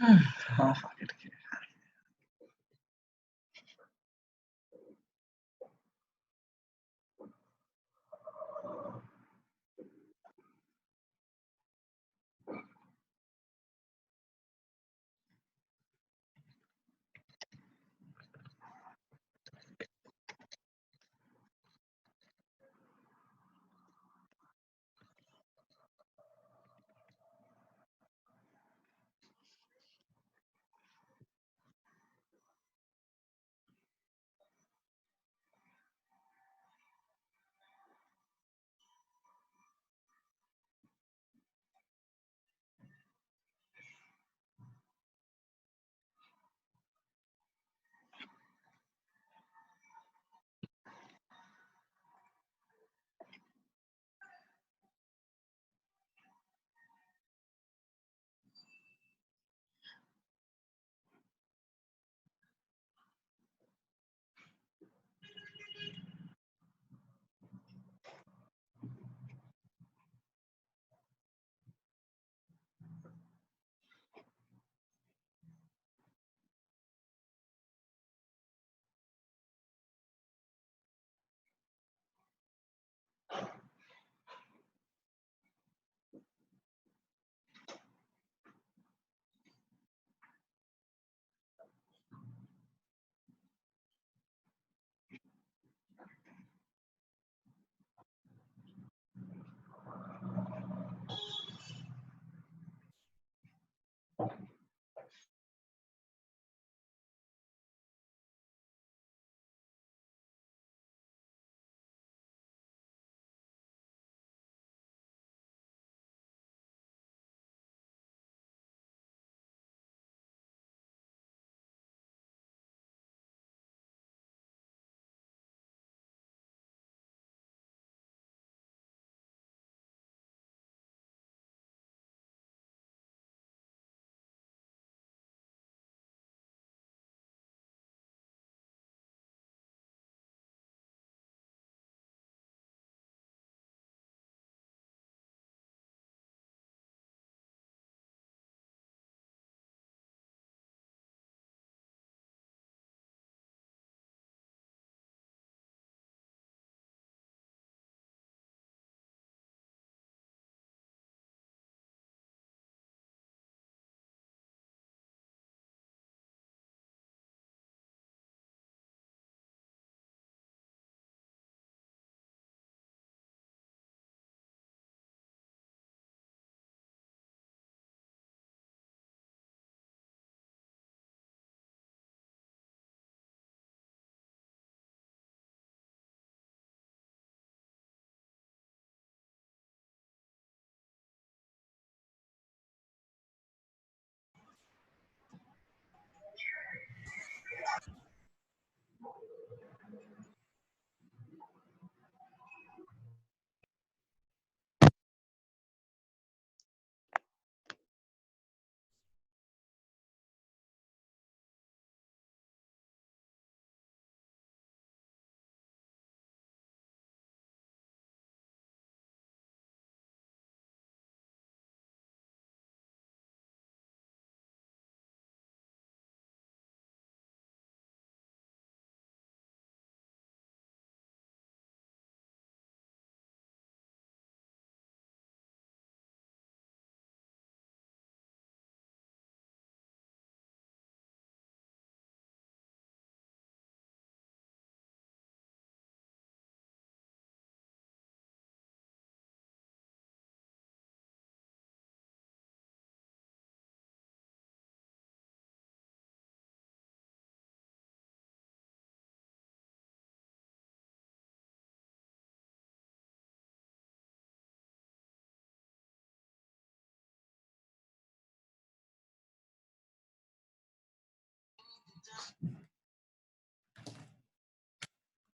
हाँ, fuck it.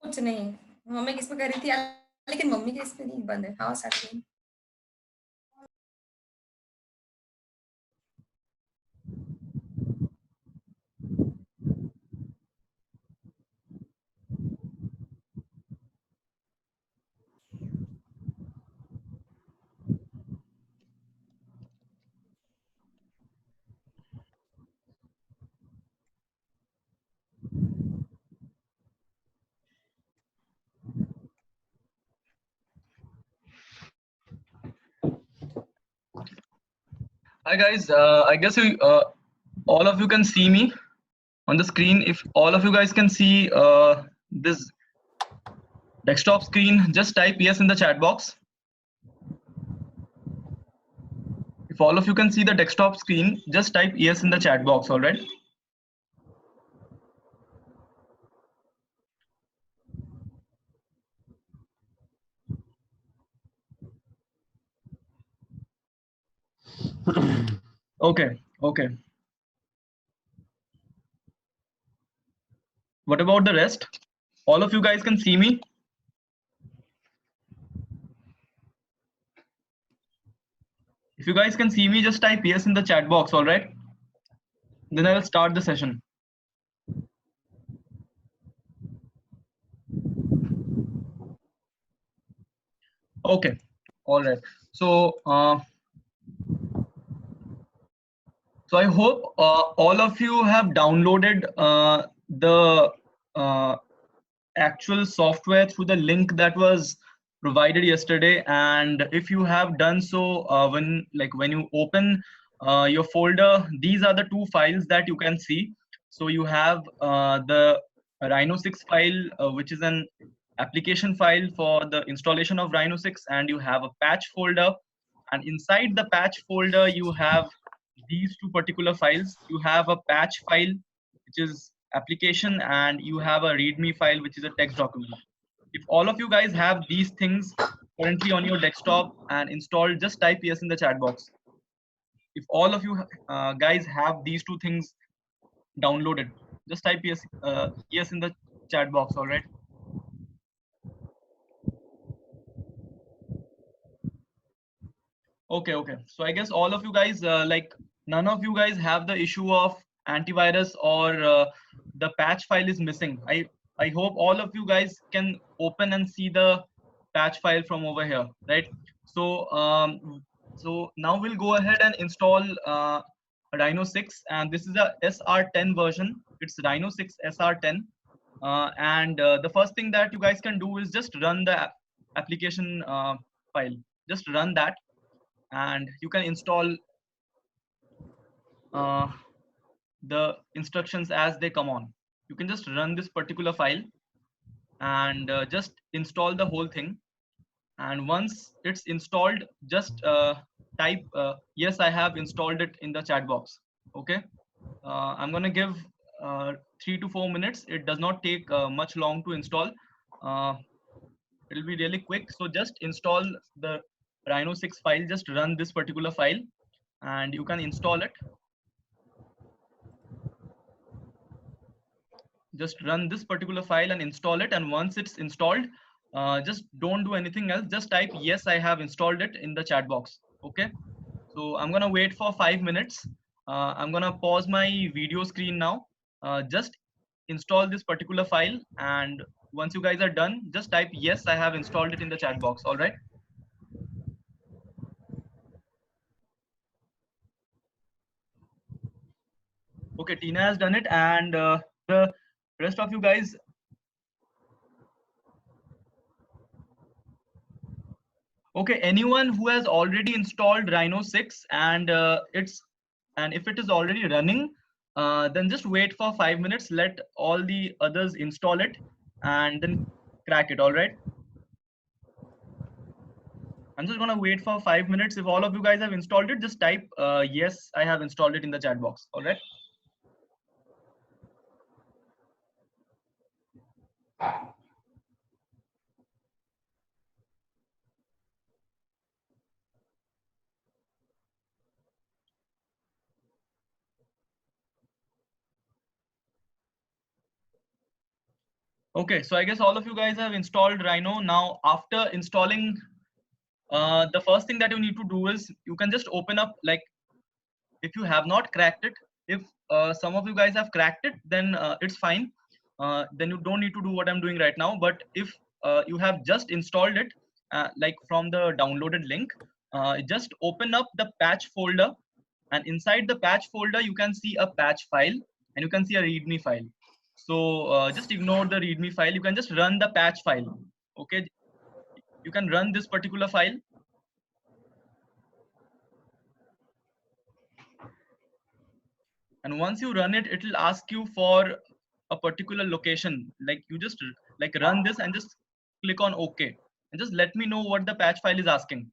कुछ नहीं। मम्मी किस पे कर रही थी यार, लेकिन मम्मी के इस पे नहीं, बंद है। हाँ सच। Hi guys, I guess all of you can see me on the screen. If all of you guys can see this desktop screen, just type yes in the chat box. If all of you can see the desktop screen, just type yes in the chat box, all right? Okay, okay. What about the rest? All of you guys can see me? If you guys can see me, just type yes in the chat box, all right? Then I will start the session. Okay, all right. So I hope all of you have downloaded the uh, actual software through the link that was provided yesterday. And if you have done so, when you open your folder, these are the two files that you can see. So you have the Rhino 6 file, which is an application file for the installation of Rhino 6, and you have a patch folder. And inside the patch folder, you have these two particular files. You have a patch file, which is application, and you have a readme file, which is a text document. If all of you guys have these things currently on your desktop and installed, just type yes in the chat box. If all of you guys have these two things downloaded, just type yes in the chat box, all right? Okay, okay. So I guess all of you guys, none of you guys have the issue of antivirus or the patch file is missing. I hope all of you guys can open and see the patch file from over here, right? So now we'll go ahead and install Rhino 6, and this is a SR10 version. It's Rhino 6 SR10, and the first thing that you guys can do is just run the application file. Just run that and you can install uh, the instructions as they come on. You can just run this particular file and just install the whole thing. And once it's installed, just type yes, I have installed it in the chat box. Okay, I'm gonna give 3 to 4 minutes. It does not take much long to install. uh, it'll be really quick. So just install the Rhino 6 file. Just run this particular file and you can install it. Just run this particular file and install it, and once it's installed, just don't do anything else. Just type yes, I have installed it in the chat box. Okay, so I'm gonna wait for 5 minutes. I'm gonna pause my video screen now. Just install this particular file, and once you guys are done, just type yes, I have installed it in the chat box. All right. Okay, Tina has done it, and the rest of you guys. Okay, anyone who has already installed Rhino 6 and if it is already running, then just wait for 5 minutes. Let all the others install it and then crack it. All right. I'm just gonna wait for 5 minutes. If all of you guys have installed it, just type yes, I have installed it in the chat box. All right. Okay, so I guess all of you guys have installed Rhino. Now, after installing, the first thing that you need to do is you can just open up, like, if you have not cracked it, if some of you guys have cracked it, then it's fine. Then you don't need to do what I'm doing right now. But if you have just installed it, like from the downloaded link, just open up the patch folder, and inside the patch folder you can see a patch file and you can see a readme file. So just ignore the readme file. You can just run the patch file. Okay, you can run this particular file. And once you run it, it will ask you for a particular location. Like you just like run this and just click on OK and just let me know what the patch file is asking.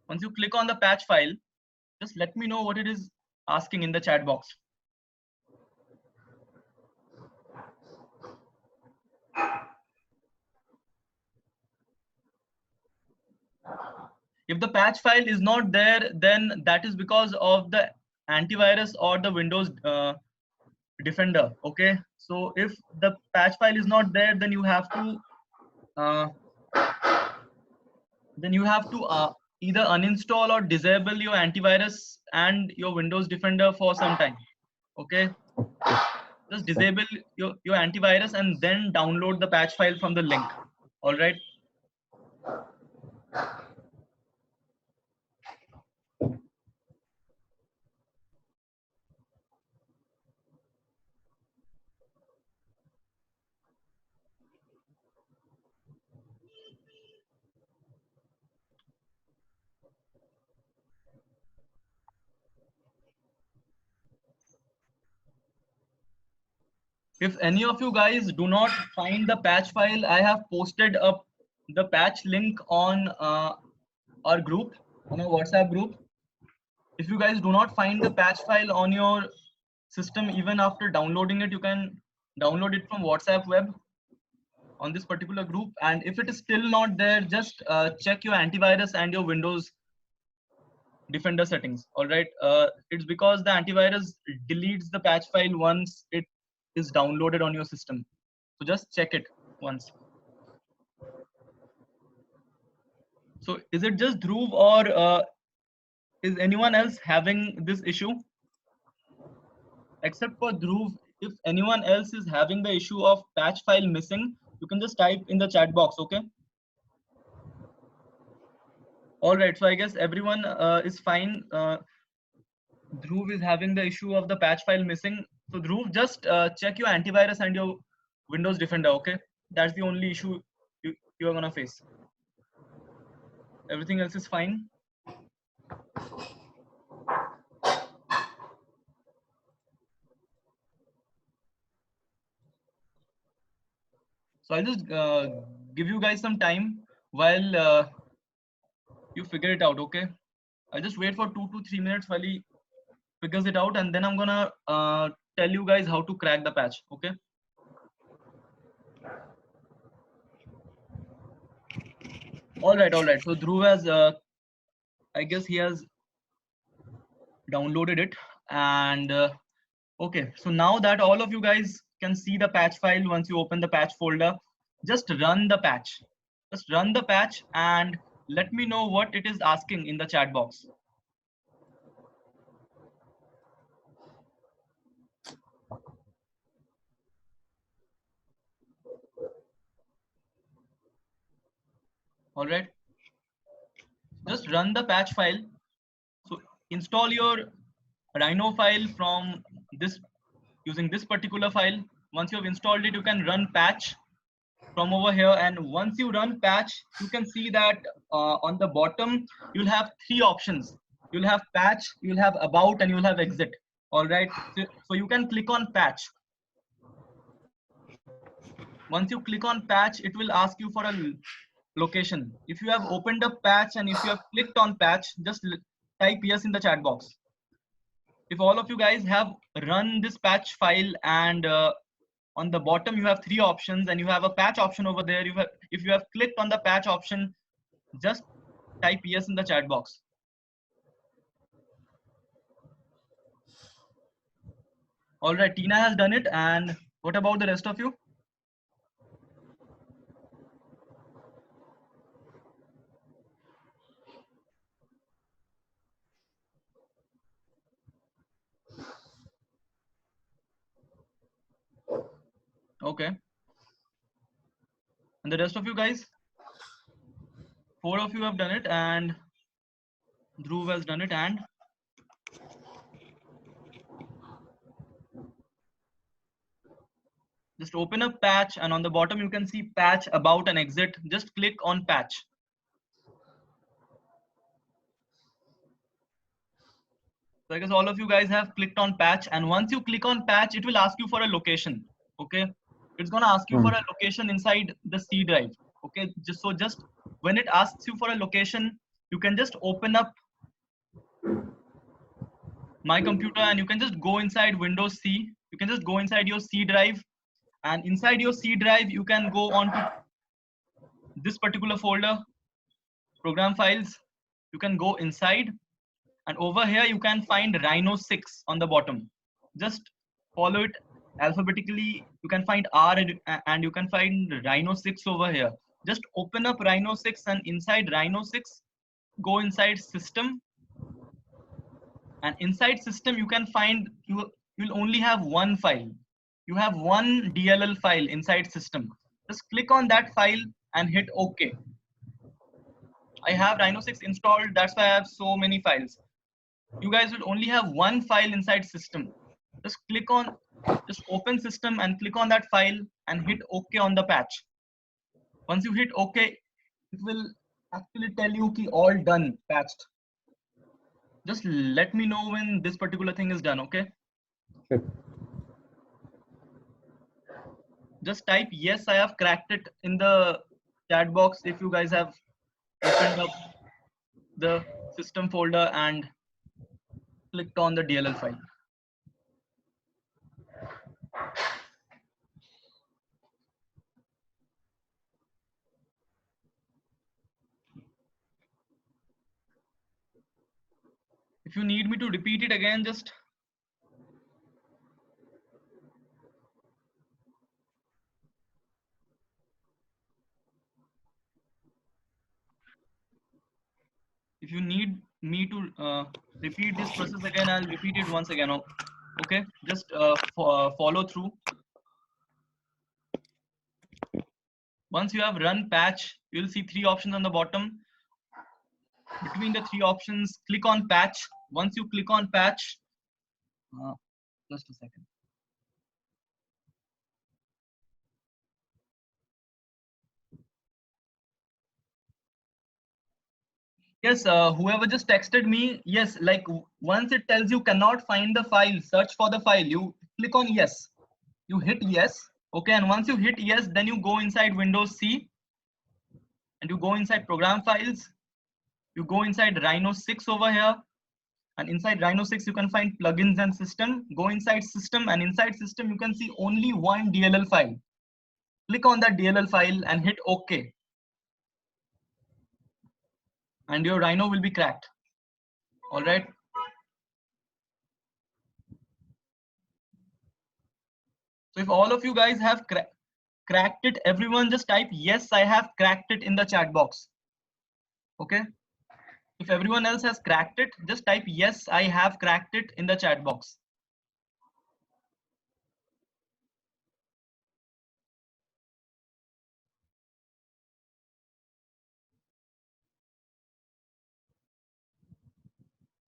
Once you click on the patch file, just let me know what it is asking in the chat box. If the patch file is not there, then that is because of the antivirus or the Windows Defender. Okay, so if the patch file is not there, then you have to uh, either uninstall or disable your antivirus and your Windows Defender for some time. Okay, just disable your antivirus and then download the patch file from the link. All right. If any of you guys do not find the patch file, I have posted up the patch link on our group, on our WhatsApp group. If you guys do not find the patch file on your system, even after downloading it, you can download it from WhatsApp web on this particular group. And if it is still not there, just check your antivirus and your Windows Defender settings. All right. It's because the antivirus deletes the patch file once it is downloaded on your system. So just check it once. So is it just Dhruv or is anyone else having this issue? Except for Dhruv, if anyone else is having the issue of patch file missing, you can just type in the chat box, okay? All right, so I guess everyone is fine. Dhruv is having the issue of the patch file missing. So Dhruv, just check your antivirus and your Windows Defender, okay? That's the only issue you are gonna face. Everything else is fine. So I'll just give you guys some time while you figure it out, okay? I'll just wait for 2 to 3 minutes while he figures it out, and then I'm gonna tell you guys how to crack the patch, okay? All right. So Dhruv has, I guess he has downloaded it, and okay. So now that all of you guys can see the patch file, once you open the patch folder, just run the patch. Just run the patch and let me know what it is asking in the chat box. All right. Just run the patch file. So install your rhino file from this using this particular file. Once you have installed it, you can run patch from over here, and once you run patch, you can see that on the bottom you'll have three options. You'll have patch, you'll have about, and you'll have exit. All right, so you can click on patch. Once you click on patch, it will ask you for a location. If you have opened up patch and if you have clicked on patch, just type yes in the chat box. If all of you guys have run this patch file, and on the bottom you have three options and you have a patch option over there, if you have clicked on the patch option, just type yes in the chat box. All right, Tina has done it, and what about the rest of you? Okay, and the rest of you guys? Four of you have done it, and Dhruv has done it, and just open up patch, and on the bottom you can see patch, about, and exit. Just click on patch. So I guess all of you guys have clicked on patch, and once you click on patch, it will ask you for a location. Okay, it's gonna ask you for a location inside the C drive. Okay, just when it asks you for a location, you can just open up my computer and you can just go inside Windows C. You can just go inside your C drive, and inside your C drive, you can go on to this particular folder, program files. You can go inside, and over here you can find Rhino 6 on the bottom. Just follow it alphabetically. You can find R and you can find Rhino 6 over here. Just open up Rhino 6, and inside Rhino 6, go inside system, and inside system you can find you'll only have one file. You have one DLL file inside system. Just click on that file and hit OK. I have Rhino 6 installed, that's why I have so many files. You guys will only have one file inside system. Just just open system and click on that file and hit OK on the patch. Once you hit OK, it will actually tell you ki all done, patched. Just let me know when this particular thing is done, okay? Sure. Just type yes, I have cracked it in the chat box if you guys have opened up the system folder and clicked on the DLL file. If you need me to repeat it again, just if you need me to repeat this process again, I'll repeat it once again. Okay, just follow through. Once you have run patch, you'll see three options on the bottom. Between the three options, click on patch. Once you click on patch, just a second. Yes, whoever just texted me, yes, like once it tells you cannot find the file, search for the file, you click on yes. You hit yes, okay, and once you hit yes, then you go inside Windows C and you go inside program files. You go inside Rhino 6 over here, and inside Rhino 6 you can find plugins and system. Go inside system, and inside system you can see only one DLL file. Click on that DLL file and hit OK, and your Rhino will be cracked. All right. So if all of you guys have cracked it, everyone just type yes, I have cracked it in the chat box. Okay. If everyone else has cracked it, just type yes, I have cracked it in the chat box.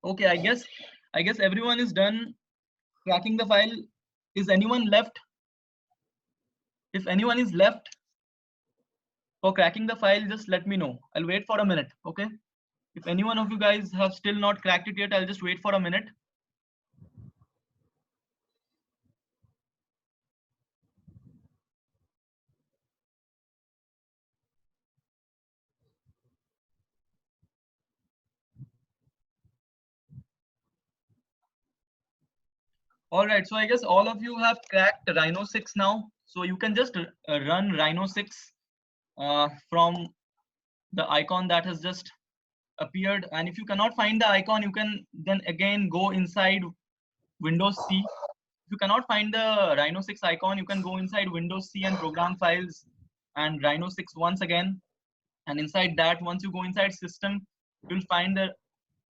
Okay, I guess everyone is done cracking the file. Is anyone left? If anyone is left for cracking the file, just let me know. I'll wait for a minute, okay? If any one of you guys have still not cracked it yet, I'll just wait for a minute. All right, so I guess all of you have cracked Rhino 6 now. So you can just run Rhino 6 from the icon that has just appeared. And if you cannot find the icon, you can then again go inside Windows C. If you cannot find the Rhino 6 icon, you can go inside Windows C and program files and Rhino 6 once again. And inside that, once you go inside system, you'll find the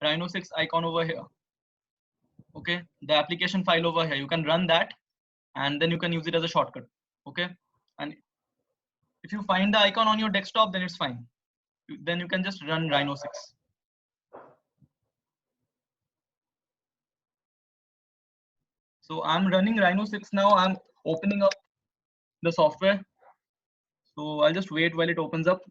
Rhino 6 icon over here. Okay, the application file over here, you can run that and then you can use it as a shortcut. Okay, and if you find the icon on your desktop, then it's fine. Then you can just run Rhino 6. So I'm running Rhino 6 now. I'm opening up the software. So I'll just wait while it opens up.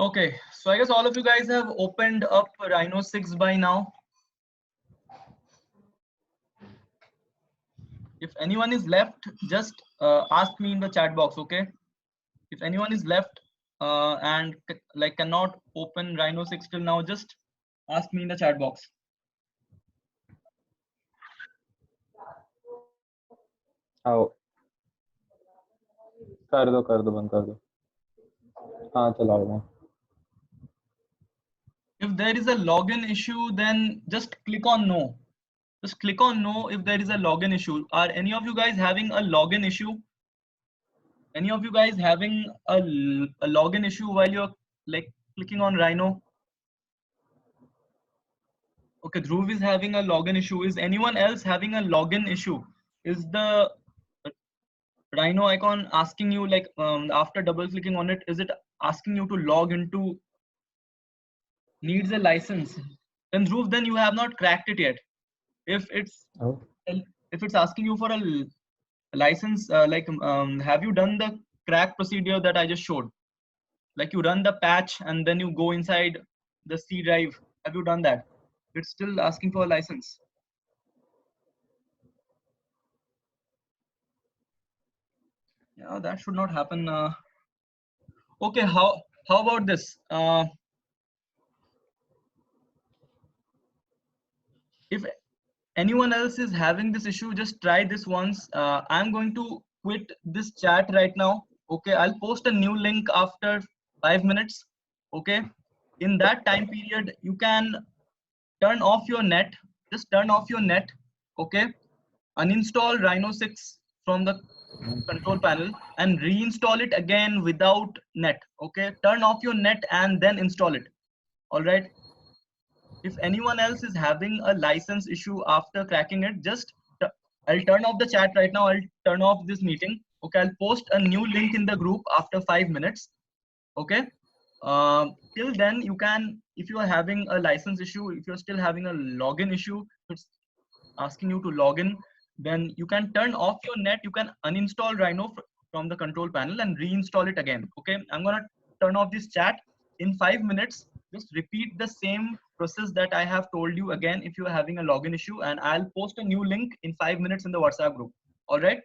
Okay, so I guess all of you guys have opened up Rhino 6 by now. If anyone is left, just ask me in the chat box, okay? If anyone is left and like cannot open Rhino 6 till now, just ask me in the chat box. आओ कर दो बंद कर दो हाँ चलाओ मैं If there is a login issue, then just click on no. Just click on no if there is a login issue. Are any of you guys having a login issue? Any of you guys having a login issue while you're like clicking on Rhino? Okay, Dhruv is having a login issue. Is anyone else having a login issue? Is the Rhino icon asking you like after double clicking on it, is it asking you to log into needs a license? Then Dhruv, then you have not cracked it yet. If it's आओ if it's asking you for a license, have you done the crack procedure that I just showed? Like you run the patch and then you go inside the C drive. Have you done that? It's still asking for a license. Yeah, that should not happen. Okay, how about this? If anyone else is having this issue, just try this once. I'm going to quit this chat right now. Okay, I'll post a new link after 5 minutes. Okay, in that time period, you can turn off your net. Just turn off your net. Okay, uninstall Rhino 6 from the control panel and reinstall it again without net. Okay, turn off your net and then install it. All right. If anyone else is having a license issue after cracking it, just I'll turn off the chat right now. I'll turn off this meeting. Okay, I'll post a new link in the group after 5 minutes. Okay, till then you can, if you are having a license issue, if you're still having a login issue, it's asking you to log in, then you can turn off your net. You can uninstall Rhino from the control panel and reinstall it again. Okay, I'm gonna turn off this chat in 5 minutes. Just repeat the same process that I have told you again if you are having a login issue, and I'll post a new link in 5 minutes in the WhatsApp group. All right.